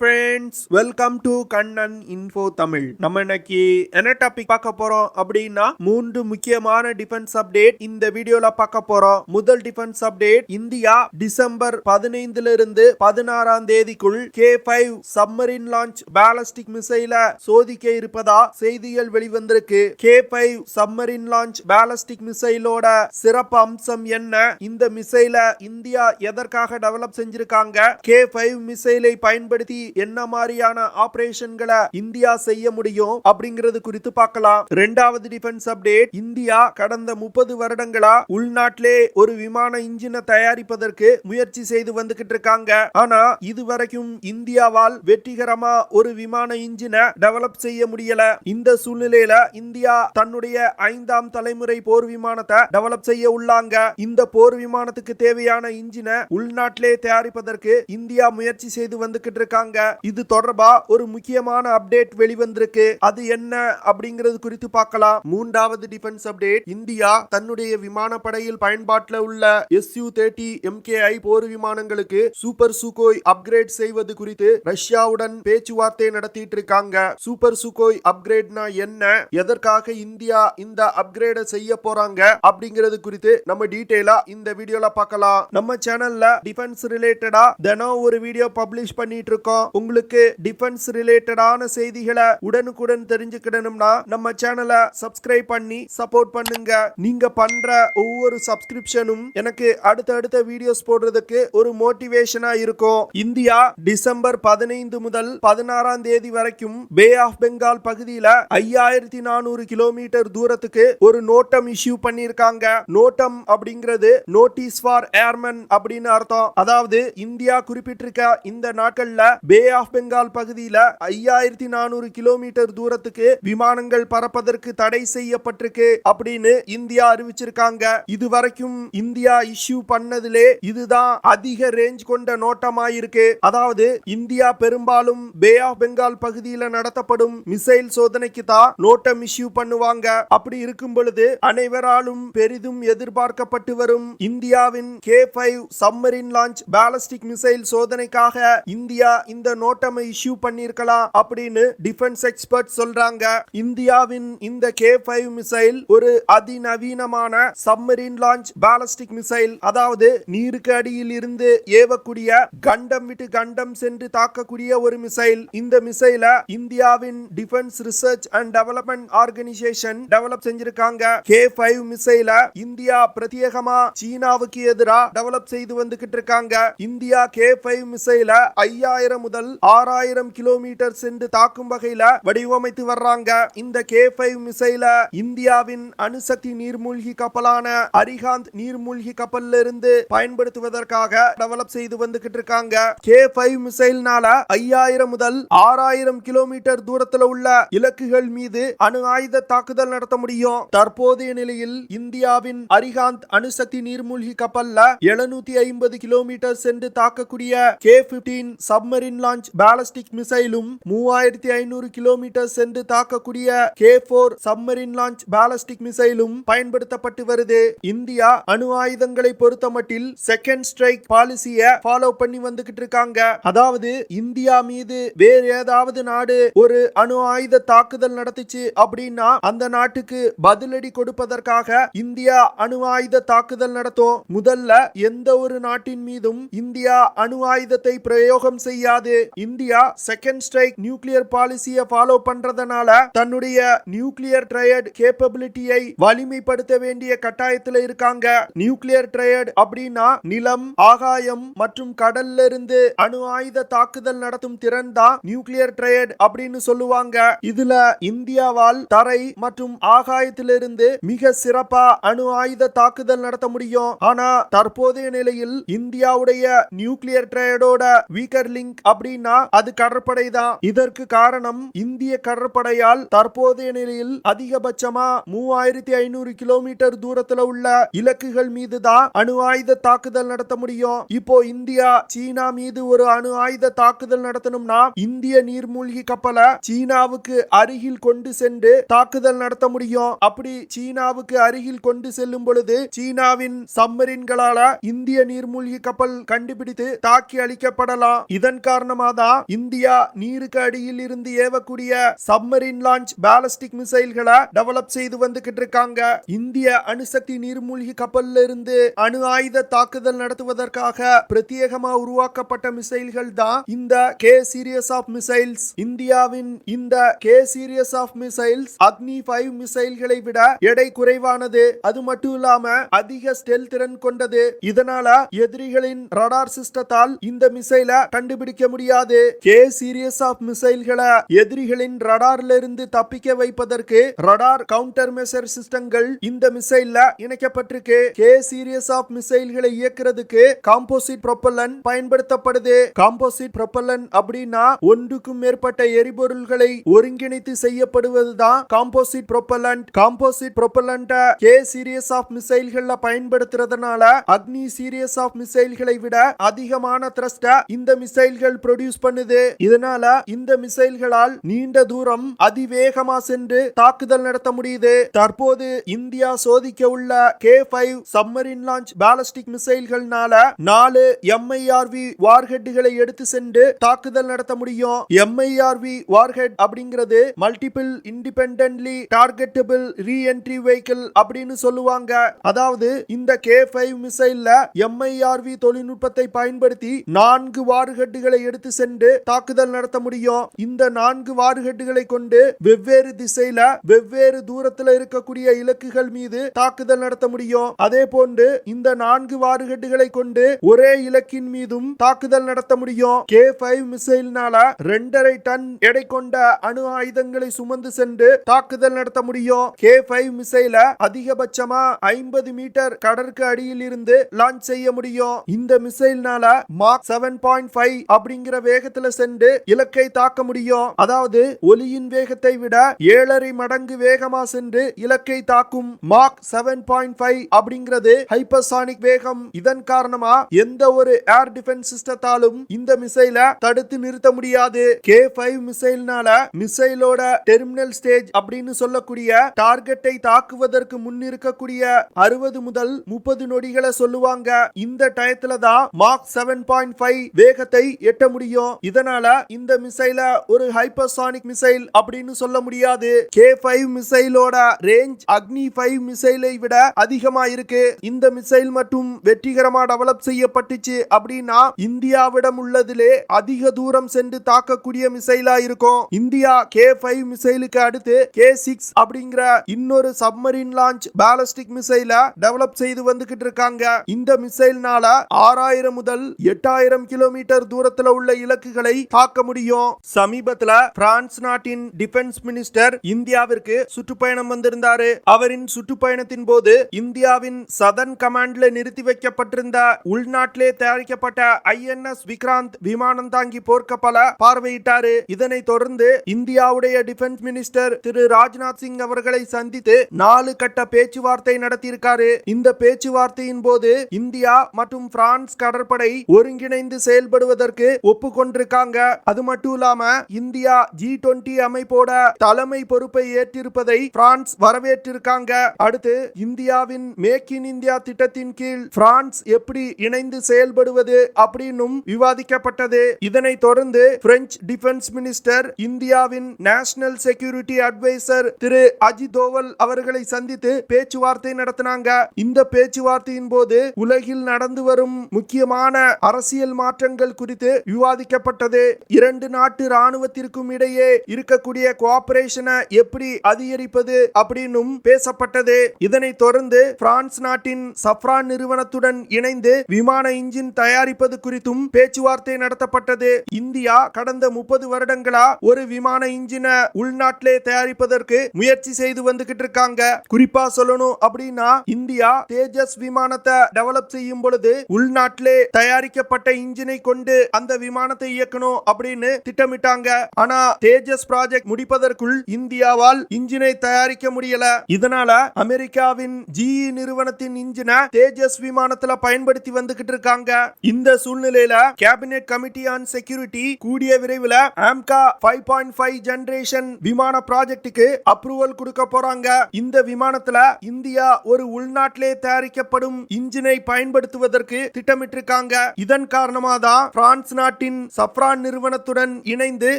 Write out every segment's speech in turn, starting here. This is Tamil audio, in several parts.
Friends, welcome to Kannan info Tamil. நம்ம இன்னைக்கு என்ன டாபிக் பார்க்க போறோம் அப்படின்னா 3 முக்கியமான டிஃபென்ஸ் அப்டேட் இந்த வீடியோல பார்க்க போறோம். முதல் டிஃபென்ஸ் அப்டேட், இந்தியா டிசம்பர் 15 இருந்து 16 தேதிக்குள் K5 சப்மரின் லான்ச் பாலிஸ்டிக் மிசைல சோதிக்க இருப்பதா செய்திகள் வெளிவந்திருக்கு. K5 சப்மரின் லான்ச் பாலிஸ்டிக் மிசைலோட சிறப்பு அம்சம் என்ன? இந்த மிசைல இந்தியா எதற்காக டெவலப் செஞ்சிருக்காங்க? K5 மிசைலை பயன்படுத்தி என்ன மாதிரியான ஆபரேஷன்களை இந்தியா செய்ய முடியும் அப்படிங்கிறது குறித்து பார்க்கலாம். இரண்டாவது டிஃபென்ஸ் அப்டேட், இந்தியா கடந்த 30 வருடங்களா உள்நாட்டிலே ஒரு விமான இன்ஜினை தயாரிப்பதற்கு முயற்சி செய்து வந்துகிட்டு இருக்காங்க. ஆனா இதுவரைக்கும் இந்தியாவால் வெற்றிகரமா ஒரு விமான இன்ஜினை டெவலப் செய்ய முடியல. இந்த சூழ்நிலையில இந்தியா தன்னுடைய 5ஆம் தலைமுறை போர் விமானத்தை டெவலப் செய்ய உள்ளாங்க. இந்த போர் விமானத்துக்கு தேவையான இன்ஜினை உள்நாட்டிலே தயாரிப்பதற்கு இந்தியா முயற்சி செய்து வந்துகிட்டு இருக்காங்க. இது தொடர்பா ஒரு முக்கியமான அப்டேட் வெளிவந்திருக்கு. அது என்ன அப்படிங்கிறது குறித்து பார்க்கலாம். மூன்றாவது டிஃபென்ஸ் அப்டேட், இந்தியா தன்னுடைய விமானப்படையில் பயன்பாட்டில் உள்ள Su-30 MKI போர் விமானங்களுக்கு சூப்பர் சுகோய் அப்கிரேட் செய்வது குறித்து ரஷ்யாவுடன் பேச்சுவார்த்தை நடத்திட்டு இருக்காங்க. சூப்பர் சுகோய் அப்கிரேட்னா என்ன, எதற்காக இந்தியா இந்த அப்கிரேட செய்ய போறாங்க அப்படிங்கிறது குறித்து நம்ம டீடைலா இந்த வீடியோல பார்க்கலாம். நம்ம சேனல்ல டிஃபென்ஸ் ரிலேட்டடா தினம் ஒரு வீடியோ பப்ளிஷ் பண்ணிட்டு இருக்கோம். உங்களுக்கு டிஃபென்ஸ் ரிலேட்டடான செய்திகளை உடனுக்குடன் தெரிஞ்சுக்கணும்னா நம்ம சேனலை சப்ஸ்கிரைப் பண்ணி சப்போர்ட் பண்ணுங்க. நீங்க பண்ற ஒவ்வொரு சப்ஸ்கிரிப்ஷனும் எனக்கு அடுத்தடுத்த வீடியோஸ் போடுறதுக்கு ஒரு மோட்டிவேஷனா இருக்கும். இந்தியா டிசம்பர் 15 முதல் 16 தேதி வரைக்கும் பே ஆஃப் பெங்கால் பகுதியில 5400 கிலோமீட்டர் தூரத்துக்கு ஒரு நோட்டம் இஷ்யூ பண்ணிருக்காங்க. நோட்டம் அப்படிங்கிறது நோட்டீஸ் ஃபார் ஏர்மன் அப்படின்னு அர்த்தம். அதாவது இந்தியா குறிப்பிட்டிருக்க இந்த நாட்கள்ல பே ஆஃப் பெங்கால் பகுதியில 5400 கிலோமீட்டர் தூரத்துக்கு விமானங்கள் பறப்பதற்கு தடை செய்யப்பட்டிருக்கு அப்படின்னு இந்தியா அறிவிச்சிருக்காங்க. இதுவரைக்கும் இந்தியா இஷ்யூ பண்ணதிலே இதுதான் அதிக ரேஞ்ச் கொண்ட நோட்டமாயிருக்கு. அதாவது இந்தியா பெரும்பாலும் பே ஆஃப் பெங்கால் பகுதியில நடத்தப்படும் மிசைல் சோதனைக்கு தான் நோட்டம் இஷ்யூ பண்ணுவாங்க. அப்படி இருக்கும் பொழுது அனைவராலும் பெரிதும் எதிர்பார்க்கப்பட்டு வரும் இந்தியாவின் K5 submarine launch ballistic missile சோதனைக்காக இந்தியா இந்த நோட்டமை இஷ்யூ பண்ணிருக்கலாம் அப்படின்னு டிஃபென்ஸ் எக்ஸ்பர்ட் சொல்றாங்க. இந்தியாவின் இந்த K5 மிசைல் ஒரு அதிநவீனமான சப்மரின் லான்ச் பாலிஸ்டிக் மிசைல். அதாவது நீருக்கு அடியில் இருந்து ஏவக்கூடிய, கண்டம் விட்டு கண்டம் சென்று தாக்கக்கூடிய ஒரு மிசைல். இந்த மிசைல இந்தியாவின் defence research and development organisation develop செஞ்சிருக்காங்க. K5 மிசைல இந்தியா பிரத்யேகமா சீனாவுக்கு எதிராக டெவலப் செய்து வந்துகிட்டு இருக்காங்க. இந்தியா K5 மிசைல 5000 முதல் 6000 கிலோமீட்டர் சென்று தாக்கும் வகையில வடிவமைத்து வர்றாங்க. இந்த K5 மிசைல இந்தியாவின் அணுசக்தி நீர்மூழ்கி கப்பலான அரிகாந்த் நீர்மூழ்கி கப்பல்ல இருந்து பயன்படுத்துவதற்காக டெவலப் செய்து வந்துகிட்டு இருக்காங்க. K5 மிசைல்னால 5000 முதல் 6000 கிலோமீட்டர் தூரத்துல உள்ள இலக்குகள் மீது அணு ஆயுத தாக்குதல் நடத்த முடியும். தற்போதைய நிலையில் இந்தியாவின் அரிகாந்த் அணுசக்தி நீர்மூழ்கி கப்பல்ல 750 கிலோமீட்டர் சென்று தாக்கக்கூடிய K15 சப்மரின் லான்ச் பாலிஸ்டிக் மிசைலும் 3500 கிலோமீட்டர் சென்று தாக்கக்கூடிய K4 சப்மரின் லான்ச் பாலிஸ்டிக் மிசைலும் பயன்படுத்தப்பட்டு வருது. இந்தியா அணு ஆயுதங்களை பொறுத்தமட்டில் செகண்ட் ஸ்ட்ரைக் பாலிசியை ஃபாலோ பண்ணி வந்துகிட்டு இருக்காங்க. அதாவது இந்தியா மீது வேற ஏதாவது நாடு ஒரு அணு ஆயுத தாக்குதல் நடத்துச்சு அப்படின்னா அந்த நாட்டுக்கு பதிலடி கொடுப்பதற்காக இந்தியா அணு ஆயுத தாக்குதல் நடத்தும். முதல்ல எந்த ஒரு நாட்டின் மீதும் இந்தியா அணு ஆயுதத்தை பிரயோகம் செய்யாது. இந்தியா செகண்ட் ஸ்ட்ரைக் நியூக்ளியர் பாலிசியை ஃபாலோ பண்றதனால தன்னுடைய நியூக்ளியர் ட்ரையட் கேப்பபிலிட்டியை வலிமைப்படுத்த வேண்டிய கட்டாயத்தில் இருக்காங்க. நியூக்ளியர் ட்ரையட் அப்படின்னா நிலம், ஆகாயம் மற்றும் கடல்ல இருந்து அணு ஆயுத தாக்குதல் நடத்தும் திறன் தான் நியூக்ளியர் ட்ரையட் அப்படின்னு சொல்லுவாங்க. இதுல இந்தியாவால் தரை மற்றும் ஆகாயத்திலிருந்து மிக சிறப்பா அணு ஆயுத தாக்குதல் நடத்த முடியும். ஆனா தற்போதைய நிலையில் இந்தியாவுடைய நியூக்ளியர் ட்ரையடோட வீக்கர் லிங்க் அப்படின்னா அது கடற்படை தான். இதற்கு காரணம் இந்திய கடற்படையால் தற்போதைய நிலையில் அதிகபட்சமா 3500 கிலோமீட்டர் தூரத்துல உள்ள இலக்குகள் மீது தான் அணு ஆயுத தாக்குதல் நடத்த முடியும். இப்போ இந்தியா சீனா மீது ஒரு அணு ஆயுத தாக்குதல் நடத்தணும்னா இந்திய நீர்மூழ்கி கப்பலை சீனாவுக்கு அருகில் கொண்டு சென்று தாக்குதல் நடத்த முடியும். அப்படி சீனாவுக்கு அருகில் கொண்டு செல்லும் பொழுது சீனாவின் சப்மரின்களால இந்திய நீர்மூழ்கி கப்பல் கண்டுபிடித்து தாக்கி அளிக்கப்படலாம். இதன் காரணமாக காரணமா தான் இந்தியா நீருக்கு அடியில் இருந்து ஏவக்கூடிய சப்மரீன் லான்ச் பாலிஸ்டிக் மிசைல்களை டெவலப் செய்து வந்துகிட்டு இருக்காங்க. இந்திய அணுசக்தி நீர்மூழ்கி கப்பல்ல இருந்து அணு ஆயுத தாக்குதல் நடத்துவதற்காக பிரத்யேகமா உருவாக்கப்பட்ட மிசைல்கள் தான் இந்த கே சீரியஸ் ஆஃப் மிசைல்ஸ். இந்தியாவின் இந்த கே சீரியஸ் ஆஃப் மிசைல்ஸ் அக்னி 5 மிசைல்களை விட எடை குறைவானது. அது மட்டும் இல்லாம அதிக ஸ்டெல்த் திறன் கொண்டது. இதனால எதிரிகளின் ரடார் சிஸ்டத்தால் இந்த மிசைலை கண்டுபிடிக்க முடியாது. கே சீரியஸ் ஆஃப் மிசைல்களை எதிரிகளின் ரடார்ல இருந்து தப்பிக்க வைப்பதற்கு ரடார் கவுண்டர் மெஷர் சிஸ்டங்கள் இந்த மிசைல்ல இணைக்கப்பட்டிருக்கு. கே சீரியஸ் ஆஃப் மிசைல்களை இயக்குறதுக்கு காம்போசிட் ப்ரொப்பல்லன்ட் பயன்படுத்தப்படுது. காம்போசிட் ப்ரொப்பல்லன்ட் அப்படின்னா ஒன்றுக்கும் மேற்பட்ட எரிபொருள்களை ஒருங்கிணைத்து செய்யப்படுவதுதான் composite propellant. Composite propellant K series of மிசைல்கள்ல பயன்படுத்துறதுனால அக்னி சீரியஸ் ஆஃப் மிசைல்களை விட அதிகமான த்ரஸ்ட இந்த மிசைல்கள் ப்ரொடியூஸ் பண்ணுது. இதனால இந்த மிசைல்களால் நீண்ட தூரம் அதிவேகமா சென்று தாக்குதல் நடத்த முடியுது. தற்போது இந்தியா சோதிக்க உள்ள K5 சப்மரீன் லான்ச் பாலிஸ்டிக் மிசைல்கள்னால 4 MIRV வார்ஹெட்களை எடுத்து சென்று தாக்குதல் நடத்த முடியும். MIRV வார்ஹெட் அப்படிங்கிறது multiple independently targetable reentry vehicle அப்படின்னு சொல்லுவாங்க. அதாவது இந்த K5 மிசைல்ல MIRV தொழில்நுட்பத்தை பயன்படுத்தி 4 வார்ஹெட்களை எடுத்து சென்று தாக்குதல் நடத்த முடியும். இந்த 4 வார்ஹெட்களை கொண்டு வெவ்வேறு திசையில வெவ்வேறு தூரத்தில் இருக்கக்கூடிய இலக்குகள் மீது தாக்குதல் நடத்த முடியும். அதே போன்று இந்த 4 வார்ஹெட்களை கொண்டு ஒரே இலக்கின் மீதும் தாக்குதல் நடத்த முடியும். K5 மிசைல்னால 2.5 டன் எடை கொண்ட அணு ஆயுதங்களை சுமந்து சென்று தாக்குதல் நடத்த முடியும். K5 மிசைல அதிகபட்சமா 50 மீட்டர் கடற்கு அடியில் இருந்து லான்ச் செய்ய முடியும். இந்த மிசைல்னால மாக் 7.5 அப்படிங்கிற வேகத்துல சென்று இலக்கை தாக்க முடியும். அதாவது ஒலியின் வேகத்தை விட 7.5 மடங்கு வேகமா சென்று இலக்கை தாக்கும். மாக் 7.5 அப்படிங்கிறது ஹைப்பர்சானிக் வேகம். இதன் காரணமா எந்த ஒரு ஏர் டிஃபென்ஸ் சிஸ்டத்தாலும் இந்த மிசைல தடுத்து நிறுத்த முடியாது. K5 மிசைல்னால மிசைலோட டெர்மினல் ஸ்டேஜ் அப்படின்னு சொல்லக்கூடிய டார்கெட்டை தாக்குவதற்கு முன் இருக்கக்கூடிய 60 முதல் 30 நொடிகளை சொல்லுவாங்க. இந்த டயத்துல தான் மாக் 7.5 வேகத்தை எட்ட முடியும். இதனால இந்த மிசைல ஒரு ஹைப்பர்சானிக் மிசைல் அப்படின்னு சொல்ல முடியாது. K5 மிசைலோட ரேஞ்ச் அக்னி 5 மிசைலை விட அதிகமா இருக்கு. இந்த மிசைல் மட்டும் வெற்றிகரமா டெவலப் செய்யப்பட்டுச்சு அப்படின்னா இந்தியாவிடம் உள்ளதிலே அதிக தூரம் சென்று தாக்கக்கூடிய மிசைலா இருக்கும். இந்தியா K5 மிசைலுக்கு அடுத்து K6 அப்படிங்கிற இன்னொரு சப்மரீன் லான்ச் பாலிஸ்டிக் மிசைல டெவலப் செய்து வந்துகிட்டு இருக்காங்க. இந்த மிசைல்னால 6000 முதல் 8000 கிலோமீட்டர் தூரத்துல உள்ள இலக்குகளை தாக்க முடியும். சமீபத்துல பிரான்ஸ் நாட்டின் டிஃபென்ஸ் மினிஸ்டர் இந்தியாவிற்கு சுற்றுப்பயணம் வந்திருந்தாரு. அவரின் சுற்றுப்பயணத்தின் போது இந்தியாவின் சதர்ன் கமாண்ட்ல நிறுத்தி வைக்கப்பட்டிருந்த உள்நாட்டிலே தயாரிக்கப்பட்ட INS விக்ராந்த் விமானம் தாங்கி போர்க்கப்பல பார்வையிட்டாரு. இதனை தொடர்ந்து இந்தியாவுடைய டிஃபென்ஸ் மினிஸ்டர் திரு ராஜ்நாத் சிங் அவர்களை சந்தித்து 4 கட்ட பேச்சுவார்த்தை நடத்தியிருக்காரு. இந்த பேச்சுவார்த்தையின் போது இந்தியா மற்றும் பிரான்ஸ் கடற்படை ஒருங்கிணைந்து செயல்படுவதற்கு ஒப்புக்கொண்டிருக்காங்க. அது மட்டும் இல்லாம இந்தியா G20 அமைப்போட தலைமை பொறுப்பை ஏற்றிருப்பதை பிரான்ஸ் வரவேற்றிருக்காங்க. அடுத்து இந்தியாவின் மேக் இன் இந்தியா திட்டத்தின் கீழ் பிரான்ஸ் எப்படி இணைந்து செயல்படுவது அப்படின்னும் விவாதிக்கப்பட்டது. இதனை தொடர்ந்து பிரெஞ்சு டிஃபென்ஸ் மினிஸ்டர் இந்தியாவின் நேஷனல் செக்யூரிட்டி அட்வைசர் திரு அஜித் தோவல் அவர்களை சந்தித்து பேச்சுவார்த்தை நடத்தினாங்க. இந்த பேச்சுவார்த்தையின் போது உலகில் நடந்து வரும் முக்கியமான அரசியல் மாற்றங்கள் குறித்து விவாதிக்கப்பட்டது. 2 நாட்டு ராணுவத்திற்கும் இடையே இருக்கக்கூடிய கோஆபரேஷனை எப்படி அதிகரிப்பது அப்படின்னும் பேசப்பட்டது. இதனை தொடர்ந்து பிரான்ஸ் நாட்டின் சஃப்ரான் நிறுவனத்துடன் இணைந்து விமான இன்ஜின் தயாரிப்பது குறித்தும் பேச்சுவார்த்தை நடத்தப்பட்டது. இந்தியா கடந்த 30 வருடங்களா ஒரு விமான இன்ஜினை உள்நாட்டிலே தயாரிப்பதற்கு முயற்சி செய்து வந்துகிட்டு இருக்காங்க. குறிப்பா சொல்லணும் அப்படின்னா இந்தியா தேஜஸ் விமானத்தை டெவலப் செய்யும் பொழுது உள்நாட்டிலே தயாரிக்கப்பட்ட இன்ஜினை கொண்டு அந்த விமானத்தை இயக்கணும் அப்படின்னு திட்டமிட்டாங்க. ஆனா தேஜஸ் ப்ராஜெக்ட் முடிப்பதற்குள் இந்தியாவால் இன்ஜினை தயாரிக்க முடியல. இதனால அமெரிக்காவின் GE நிறுவனத்தின் இன்ஜினை தேஜஸ் விமானத்துல பயன்படுத்தி வந்துகிட்டு இருக்காங்க. இந்த சூழ்நிலையில கேபினெட் கமிட்டி ஆன் செக்யூரிட்டி கூடிய விரைவில் AMCA 5.5 ஜெனரேஷன் விமான ப்ராஜெக்ட்டுக்கு அப்ரூவல் கொடுக்க போறாங்க. இந்த விமானத்துல இந்தியா ஒரு உள்நாட்டிலே தயாரிக்கப்படும் இன்ஜினை பயன்படுத்துவதற்கு திட்டமிட்டிருக்காங்க. இதன் காரணமாக தான் பிரான்ஸ் நாட்டு நாட்டின் சப்ரான் நிறுவனத்துடன் இணைந்து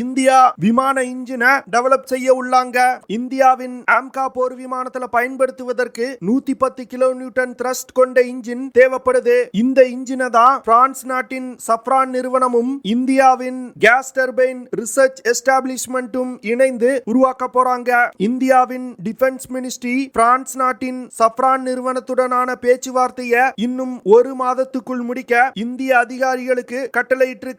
இந்தியா விமான இன்ஜினை டெவலப் செய்ய உள்ளாங்க. இந்தியாவின் ஆம்கா போர் விமானத்துல பயன்படுத்துவதற்கு 110 கிலோ நியூட்டன் த்ரஸ்ட் கொண்ட இன்ஜின் தேவைப்படுது. இந்த இன்ஜினை தான் பிரான்ஸ் நாட்டின் சப்ரான் நிறுவனமும் இந்தியாவின் கேஸ் டர்பைன் ரிசர்ச் எஸ்டாப்லிஷ்மெண்ட்டும் இணைந்து உருவாக்க போறாங்க. இந்தியாவின் டிஃபென்ஸ் மினிஸ்ட்ரி பிரான்ஸ் நாட்டின் சப்ரான் நிறுவனத்துடனான பேச்சுவார்த்தையை இன்னும் ஒரு மாதத்துக்குள் முடிக்க இந்திய அதிகாரிகளுக்கு கட்டளையிட்டிருக்காங்க.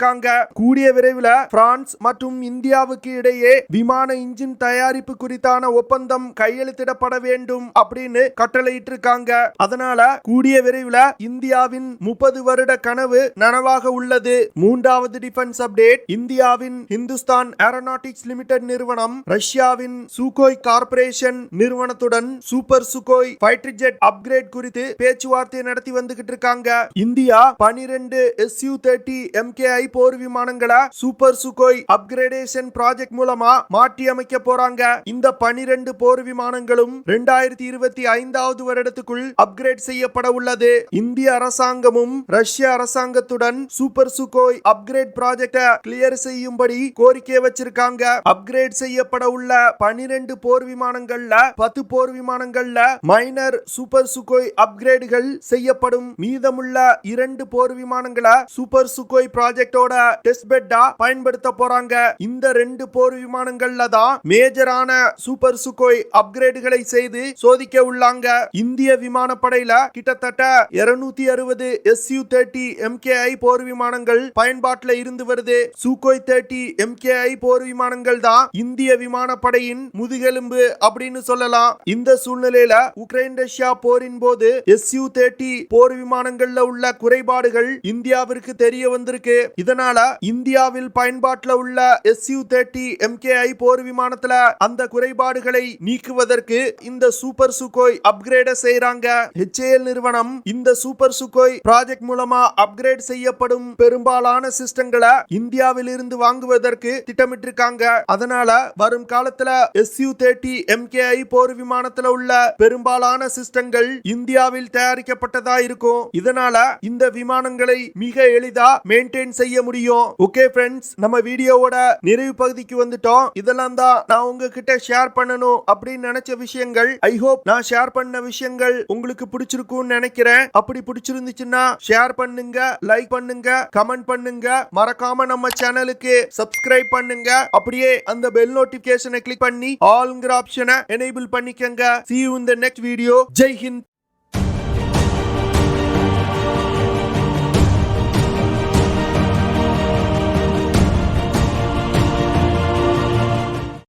கூடிய விரைவில் பிரான்ஸ் மற்றும் இந்தியாவுக்கு இடையே விமான இன்ஜின் தயாரிப்பு குறித்தான ஒப்பந்தம் கையெழுத்திடப்பட வேண்டும் அப்படின்னு கட்டளையிட்டிருக்காங்க. அதனால கூடிய விரைவில் இந்தியாவின் 30 வருட கனவு நனவாக உள்ளது. மூன்றாவது டிஃபென்ஸ் அப்டேட். இந்தியாவின் இந்துஸ்தான் ஏரோநாட்டிக்ஸ் லிமிடெட் நிறுவனம் ரஷ்யாவின் சூகோய் கார்ப்பரேஷன் நிறுவனத்துடன் super Sukhoi fighter jet upgrade குறித்து பேச்சுவார்த்தை நடத்தி வந்துகிட்டு இருக்காங்க. இந்தியா 12 Su-30 MKI போர் விமானங்களை சூப்பர் சுகோய் அப்கிரேடேஷன் ப்ராஜெக்ட் மூலமா மாற்றி அமைக்க போறாங்க. இந்த 12 போர் விமானங்களும் 2025வது வருடத்துக்குள் அப்கிரேட் செய்யப்பட உள்ளது. இந்திய அரசாங்கமும் ரஷ்ய அரசாங்கத்துடன் சூப்பர் சுகோய் அப்கிரேட் ப்ராஜெக்ட கிளியர் செய்யும்படி கோரிக்கை வச்சிருக்காங்க. அப்கிரேட் செய்யப்பட உள்ள 12 போர் விமானங்கள்ல 10 போர் விமானங்கள்ல மைனர் சூப்பர் சுகோய் அப்கிரேடுகள் செய்யப்படும். மீதமுள்ள 2 போர் விமானங்களை சூப்பர் சுகோய் ப்ராஜெக்டோட டெஸ்ட் பெட்டா பயன்படுத்த போறாங்க. இந்த 2 போர் விமானங்கள்ல தான் மேஜரான சூப்பர் சுகோய் அப்கிரேடுகளை செய்து சோதிக்க உள்ளாங்க. இந்திய விமானப்படையில கிட்டத்தட்ட 260 Su-30 MKI போர் விமானங்கள் பயன்பாட்டில் இருந்து வருது. சூகோய் 30 MKI போர் விமானங்கள் தான் இந்திய விமானப்படையின் முதுகெலும்பு அப்படின்னு சொல்லலாம். இந்த சூழ்நிலையில உக்ரைன் ரஷ்யா போரின் போது Su-30 போர் விமானங்கள்ல உள்ள குறைபாடுகள் இந்தியாவிற்கு தெரிய வந்திருக்கு. இதனால இந்தியாவில் பயன்பாட்டில் உள்ள Su-30 MKI போர் விமானத்துல அந்த குறைபாடுகளை நீக்குவதற்கு இந்த சூப்பர் சுகோய் அப்கிரேட செய்றாங்க. HAL நிறுவனம் இந்த சூப்பர் சுகோய் ப்ராஜெக்ட் மூலமா அப்கிரேட் செய்யப்படும் பெரும்பாலான சிஸ்டங்களை இந்தியாவில் இருந்து வாங்குவதற்கு திட்டமிட்டிருக்காங்க. அதனால வரும் காலத்துல Su-30 MKI போர் விமானத்துல உள்ள பெரும்பாலான சிஸ்டங்கள் இந்தியாவில் தயாரிக்கப்பட்டதா இருக்கும். இதனால இந்த விமானங்களை மிக எளிதா மெயின்டைன் செய்ய முடியும். ஓகே ஃப்ரெண்ட்ஸ், நம்ம வீடியோவோட நிறைவு பகுதிக்கு வந்துட்டோம். இதெல்லாம் தான் நான் உங்ககிட்ட ஷேர் பண்ணணும் அப்படின்னு நினைச்ச விஷயங்கள். ஐ ஹோப் நான் ஷேர் பண்ண விஷயங்கள் உங்களுக்கு பிடிச்சிருக்கும்னு நினைக்கிறேன். அப்படி பிடிச்சிருந்துச்சுன்னா ஷேர் பண்ணுங்க, லைக் பண்ணுங்க, கமெண்ட் பண்ணுங்க. மறக்காம நம்ம சேனலுக்கு சப்ஸ்கிரைப் பண்ணுங்க. அப்படியே அந்த பெல் நோட்டிபிகேஷனை கிளிக் பண்ணி ஆல்ங்கிற ஆப்ஷனை எனேபிள் பண்ணிக்கங்க. See you in the next video. Jai Hind.